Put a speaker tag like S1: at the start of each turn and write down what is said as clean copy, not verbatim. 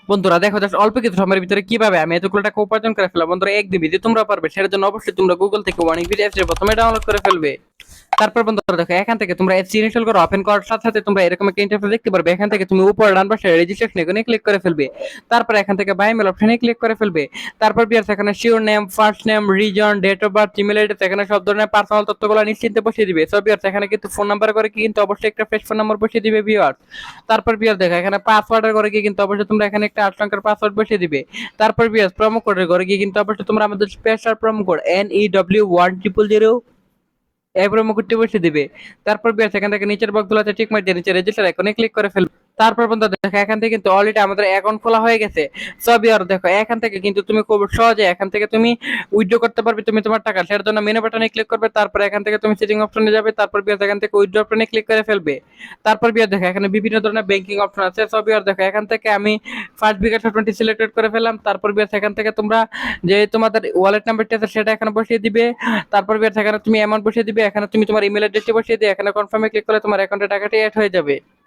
S1: বন্ধুরা দেখো জাস্ট অল্প কিছু সময়ের ভিতরে কিভাবে আমি এতগুলো টাকা উপার্জন করে ফেললাম। বন্ধুরা একদিন যদি তোমরা পারবে, সেটার জন্য অবশ্যই তোমরা গুগল থেকে ওয়ান ইউপি অ্যাপস প্রথমে ডাউনলোড করে ফেলবে। তারপর বন্ধুরা দেখো, এখান থেকে তোমরা অ্যাপস ইনস্টল করে ওপেন করার সাথে সাথে তোমরা এরকম একটা ইন্টারফেস দেখতে পারবে। এখান থেকে তুমি উপরে ডান পাশে রেজিস্ট্রেশন এখানে ক্লিক করে ফেলবে। তারপর এখান থেকে বাই মেল অপশনে ক্লিক করে ফেলবে। তারপর বিয়ার এখানে surname, first name, reason, date of birth, email ID, এখানে সব ধরনের পার্সোনাল তথ্যগুলো নিশ্চিন্তে বসিয়ে দিবে। সো বিয়ার এখানে কিন্তু ফোন নাম্বার করে কি কিন্তু অবশ্যই একটা ফ্রেশ ফোন নাম্বার বসিয়ে দিবে বিয়ার। তারপর বিয়ার দেখো এখানে পাসওয়ার্ডের করে কি কিন্তু অবশ্যই তোমরা এখানে একটা 8 সংখ্যার পাসওয়ার্ড বসিয়ে দিবে। তারপর বিয়ার প্রোমো কোডের করে কি কিন্তু অবশ্যই তোমরা আমাদের স্পেশাল প্রোমো কোড NEW1000 এই প্রোমো কোডটি বসিয়ে দিবে। তারপর বিয়ার এখান থেকে নিচের বক্সগুলোতে টিক মার দিয়ে নিচে রেজিস্টার আইকনে ক্লিক করে ফেলবে। তারপর বন্ধু দেখো এখান থেকে কিন্তু অলরেডি আমাদের অ্যাকাউন্ট খোলা হয়ে গেছে। সো বিয়ার দেখো এখান থেকে কিন্তু তুমি খুব সহজে এখান থেকে তুমি উইথড্র করতে পারবে তুমি তোমার টাকা। সেটার জন্য মেনু বাটনে ক্লিক করবে, তারপর এখান থেকে তুমি সেটিং অপশনে যাবে, তারপর বিয়ার এখান থেকে উইথড্র অপশনে ক্লিক করে ফেলবে। তারপর বিয়ার দেখো এখানে বিভিন্ন ধরনের ব্যাংকিং অপশন আছে। সো বিয়ার দেখো এখান থেকে আমি ফার্স্ট বিকাশ 20 সিলেক্টেড করে ফেললাম। তারপর বিয়ার এখান থেকে তোমরা যে তোমাদের ওয়ালেট নাম্বারটি আছে সেটা এখানে বসিয়ে দিবে। তারপর বিয়ার এখানে তুমি অ্যামাউন্ট বসিয়ে দিবে, এখানে তুমি তোমার ইমেল অ্যাড্রেসটি বসিয়ে দিয়ে এখানে কনফার্মে ক্লিক করলে তোমার অ্যাকাউন্টে টাকাটি অ্যাড হয়ে যাবে।